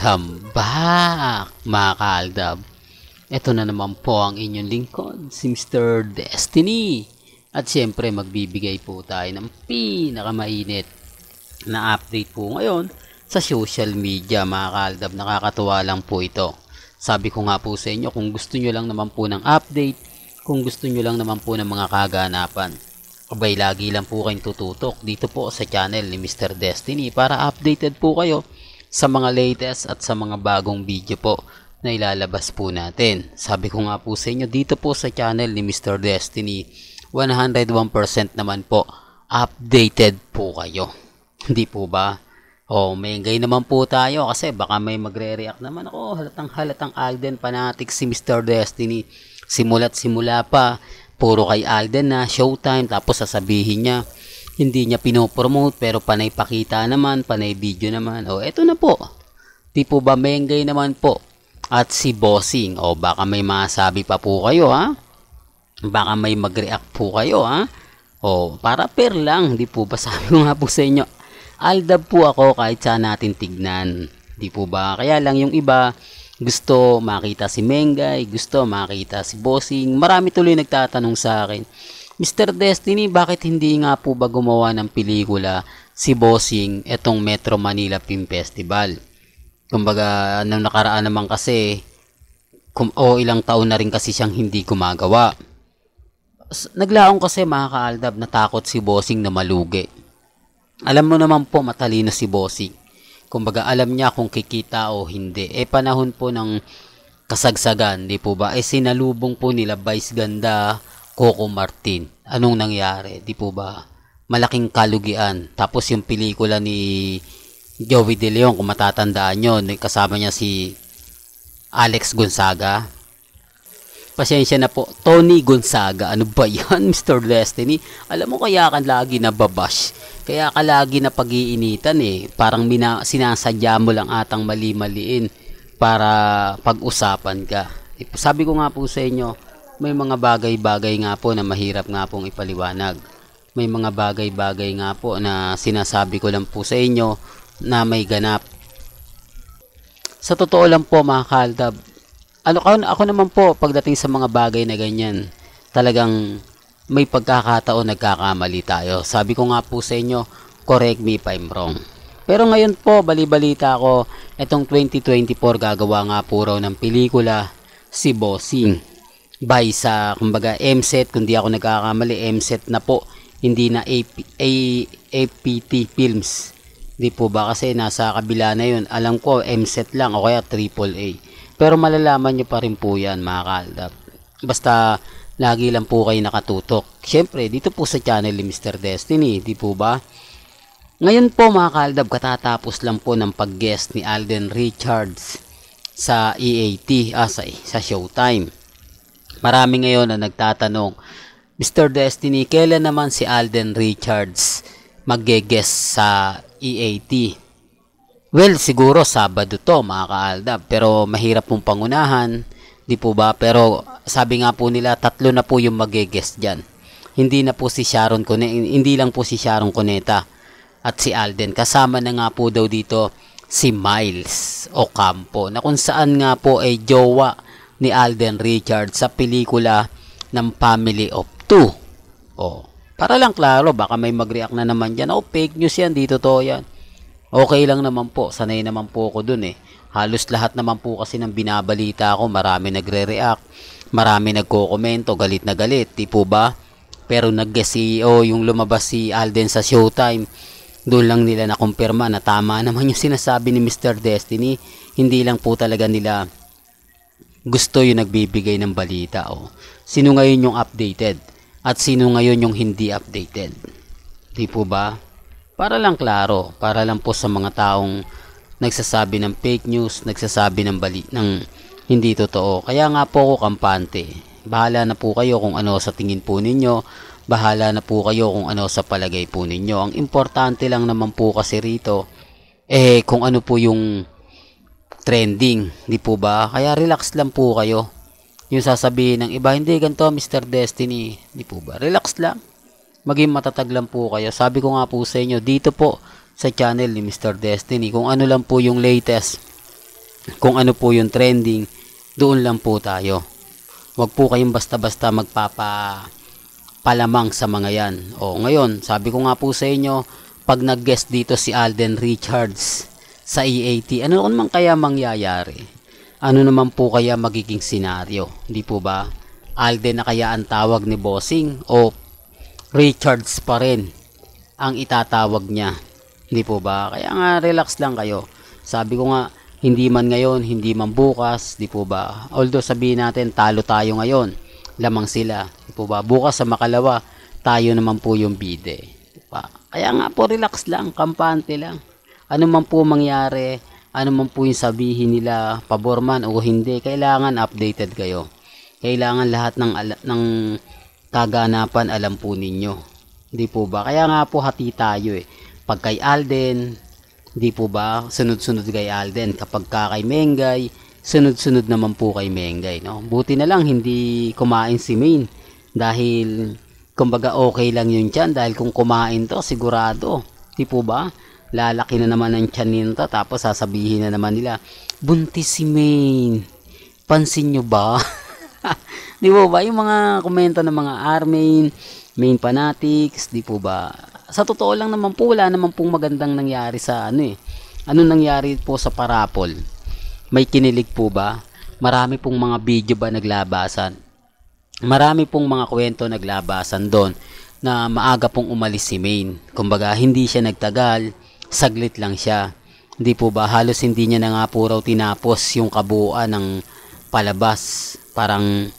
Welcome back mga kaaldab. Ito na naman po ang inyong lingkod, si Mr. Destiny. At syempre magbibigay po tayo ng pinakamainit na update po ngayon sa social media mga kaaldab. Nakakatuwa lang po ito. Sabi ko nga po sa inyo, kung gusto nyo lang naman po ng update, kung gusto nyo lang naman po ng mga kaganapan, abay lagi lang po kayong tututok dito po sa channel ni Mr. Destiny para updated po kayo sa mga latest at sa mga bagong video po na ilalabas po natin. Sabi ko nga po sa inyo, dito po sa channel ni Mr. Destiny, 101% naman po updated po kayo. Hindi po ba? May gay naman po tayo kasi baka may magre-react naman ako. Halatang Alden fanatic si Mr. Destiny. Simula't simula pa, puro kay Alden na showtime, tapos sasabihin niya hindi niya pinopromote pero panay pakita naman, panay video naman. Eto na po. Di po ba Mengay naman po? At si Bossing. Baka may masabi pa po kayo ha? Baka may mag-react po kayo ha? Para per lang. Di po ba sabi ko nga po sa inyo, aldab po ako kahit saan natin tignan. Di po ba? Kaya lang yung iba gusto makita si Mengay, gusto makita si Bossing. Marami tuloy nagtatanong sa akin, Mr. Destiny, bakit hindi nga po ba gumawa ng pelikula si Bossing etong Metro Manila Film Festival? Kumbaga, nang nakaraan naman kasi, ilang taon na rin kasi siyang hindi gumagawa. Naglaong kasi mga kaaldab, natakot si Bossing na malugi. Alam mo naman po, matalino si Bossing. Kumbaga, alam niya kung kikita o hindi. Panahon po ng kasagsagan, di po ba? Sinalubong po nila Vice Ganda, Coco Martin. Anong nangyari? Di po ba? Malaking kalugian. Tapos yung pelikula ni Joey De Leon, kung matatandaan nyo, kasama niya si Alex Gonzaga. Pasensya na po, Tony Gonzaga. Ano ba yan, Mr. Destiny? Alam mo kaya ka lagi nababash. Kaya ka lagi na pag-iinitan eh. Parang sinasadya mo lang atang mali-maliin para pag-usapan ka. Sabi ko nga po sa inyo, may mga bagay-bagay nga po na mahirap nga pong ipaliwanag. May mga bagay-bagay nga po na sinasabi ko lang po sa inyo na may ganap. Sa totoo lang po mga kaaldab, ako naman po pagdating sa mga bagay na ganyan, talagang may pagkakataon nagkakamali tayo. Sabi ko nga po sa inyo, correct me if I'm wrong. Pero ngayon po, bali-balita ko, etong 2024 gagawa nga po raw ng pelikula si Bossing. By sa, kumbaga, MSET, kung di ako nagkakamali, MSET na po, hindi na APT Films. Di po ba? Kasi nasa kabila na yun. Alam ko, MSET lang o kaya AAA. Pero malalaman nyo pa rin po yan, mga kaaldab. Basta, lagi lang po kayo nakatutok. Siyempre, dito po sa channel ni Mr. Destiny, di po ba? Ngayon po, mga kaaldab, katatapos lang po ng pag-guest ni Alden Richards sa EAT, sa Showtime. Marami ngayon na nagtatanong, Mr. Destiny, kailan naman si Alden Richards mag-guest sa EAT? Well, siguro Sabado to mga kaaldab, pero mahirap pong pangunahan, di po ba? Pero sabi nga po nila, 3 na po yung mag-guest dyan. Hindi na po si hindi lang po si Sharon Cuneta at si Alden. Kasama na nga po daw dito si Miles Ocampo, na kung saan nga po ay jowa ni Alden Richards sa pelikula ng Family of 2. Para lang klaro, baka may mag-react na naman dyan. Fake news yan, dito to yan. Okay lang naman po, sanay naman po ako dun eh. Halos lahat naman po kasi ng binabalita ko, marami nagre-react, marami nagko-komento, galit na galit, di po ba? Pero nag-guest CEO, yung lumabas si Alden sa Showtime, doon lang nila nakumpirma na tama naman yung sinasabi ni Mr. Destiny. Hindi lang po talaga nila gusto yung nagbibigay ng balita. Sino ngayon yung updated at sino ngayon yung hindi updated? Di po ba? Para lang klaro, para lang po sa mga taong nagsasabi ng fake news, nagsasabi ng hindi totoo. Kaya nga po ako kampante. Bahala na po kayo kung ano sa tingin po ninyo. Bahala na po kayo kung ano sa palagay po ninyo. Ang importante lang naman po kasi rito, kung ano po yung trending, di po ba? Kaya relax lang po kayo. Yung sasabihin ng iba, hindi ganito Mr. Destiny, di po ba? Relax lang. Maging matatag lang po kayo. Sabi ko nga po sa inyo, dito po sa channel ni Mr. Destiny, kung ano lang po yung latest kung ano po yung trending, doon lang po tayo. Huwag po kayong basta-basta palamang sa mga yan. O ngayon, sabi ko nga po sa inyo, pag nag-guest dito si Alden Richards sa EAT, ano naman kaya mangyayari? Ano naman po kaya magiging senaryo? Hindi po ba? Alden na kaya ang tawag ni Bossing o Richards pa rin ang itatawag niya? Hindi po ba? Kaya nga relax lang kayo. Sabi ko nga, hindi man ngayon, hindi man bukas, di po ba? Although sabihin natin, talo tayo ngayon, lamang sila, di po ba? Bukas sa makalawa, tayo naman po yung bide. Di ba? Kaya nga po, relax lang, kampante lang. Ano man po mangyari, ano man po yung sabihin nila, pabor man o hindi, kailangan updated kayo. Kailangan lahat ng kaganapan alam po ninyo. Di po ba? Kaya nga po hati tayo eh. Pag kay Alden, di po ba? Sunod-sunod kay Alden. Kapag kay Mengay, sunod-sunod naman po kay Mengay, no? Buti na lang hindi kumain si Main. Dahil, kumbaga okay lang yun dyan. Dahil kung kumain to, sigurado. Di po ba? Lalaki na naman ang tiyan nito. Tapos sasabihin na naman nila, buntis si Main. Pansin nyo ba? Di po ba? Yung mga komento ng mga Armain, Main fanatics, di po ba? Sa totoo lang naman po, wala naman pong magandang nangyari sa ano eh. Ano nangyari po sa parapol? May kinilig po ba? Marami pong mga video ba naglabasan? Marami pong mga kwento naglabasan doon na maaga pong umalis si Main. Kumbaga, hindi siya nagtagal, saglit lang siya. Hindi po ba? Halos hindi niya na nga po raw tinapos yung kabuuan ng palabas. Parang,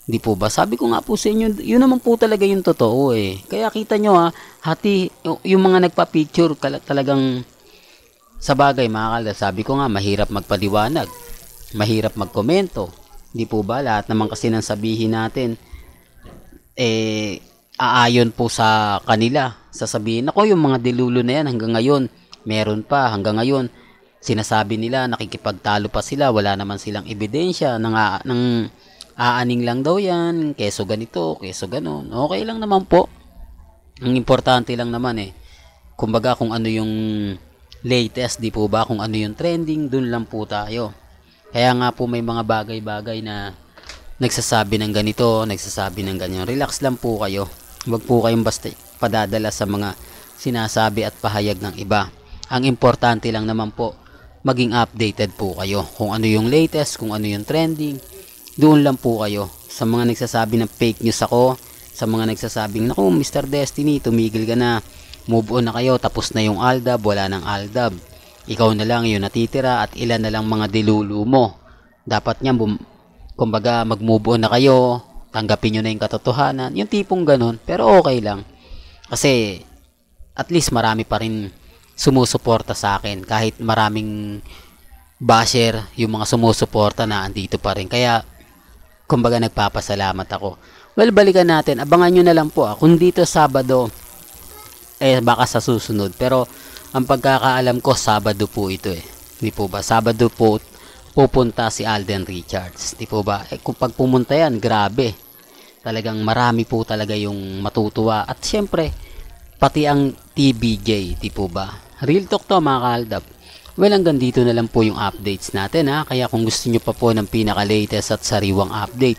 di po ba? Sabi ko nga po sa inyo, yun naman po talaga yung totoo eh. Kaya kita nyo ha, hati, yung mga nagpa-picture talagang sa bagay mga kalda. Sabi ko nga, mahirap magpaliwanag. Mahirap magkomento. Di po ba? Lahat naman kasi nang sabihin natin, aayon po sa kanila. Sasabihin, ako yung mga dilulo na yan hanggang ngayon, meron pa hanggang ngayon. Sinasabi nila, nakikipagtalo pa sila, wala naman silang ebidensya, ng aaning lang daw yan, keso ganito, keso ganon. Okay lang naman po. Ang importante lang naman eh, kumbaga kung ano yung latest, di po ba, kung ano yung trending, dun lang po tayo. Kaya nga po may mga bagay-bagay na nagsasabi ng ganito, nagsasabi ng ganyan. Relax lang po kayo. Huwag po kayong basta padadala sa mga sinasabi at pahayag ng iba. Ang importante lang naman po, maging updated po kayo. Kung ano yung latest, kung ano yung trending, doon lang po kayo. Sa mga nagsasabi ng fake news ako, sa mga nagsasabing, naku, Mr. Destiny, tumigil ka na, move on na kayo, tapos na yung Aldab, wala nang Aldab. Ikaw na lang yung natitira at ilan na lang mga dilulu mo. Dapat niya, kumbaga, mag-move on na kayo, tanggapin nyo na yung katotohanan, yung tipong ganun, pero okay lang. Kasi, at least marami pa rin sumusuporta sa akin, kahit maraming basher, yung mga sumusuporta na andito pa rin. Kaya, kumbaga, nagpapasalamat ako. Well, balikan natin, abangan nyo na lang po. Kung dito Sabado, baka sa susunod, pero ang pagkakaalam ko, Sabado po ito eh. Di po ba? Sabado po pupunta si Alden Richards. Di po ba? Kung pag pumunta yan, grabe. Talagang marami po talaga yung matutuwa. At syempre, pati ang TBJ. Di po ba? Real talk to mga kaaldab. Well, hanggang dito na lang po yung updates natin ha. Kaya kung gusto nyo pa po ng pinaka-latest at sariwang update,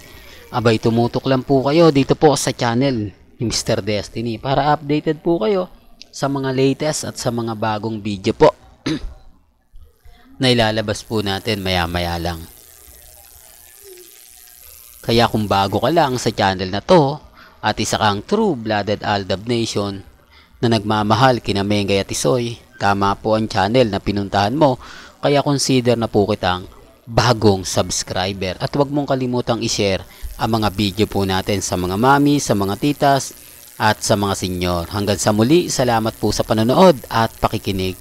abay tumutok lang po kayo dito po sa channel ni Mr. Destiny para updated po kayo sa mga latest at sa mga bagong video po na ilalabas po natin maya-maya lang. Kaya kung bago ka lang sa channel na to at isa kang true-blooded Aldab Nation na nagmamahal kina Mengay at Isoy, tama po ang channel na pinuntahan mo, kaya consider na po kitang bagong subscriber. At huwag mong kalimutang i-share ang mga video po natin sa mga mami, sa mga titas, at sa mga senyor. Hanggang sa muli, salamat po sa panonood at pakikinig.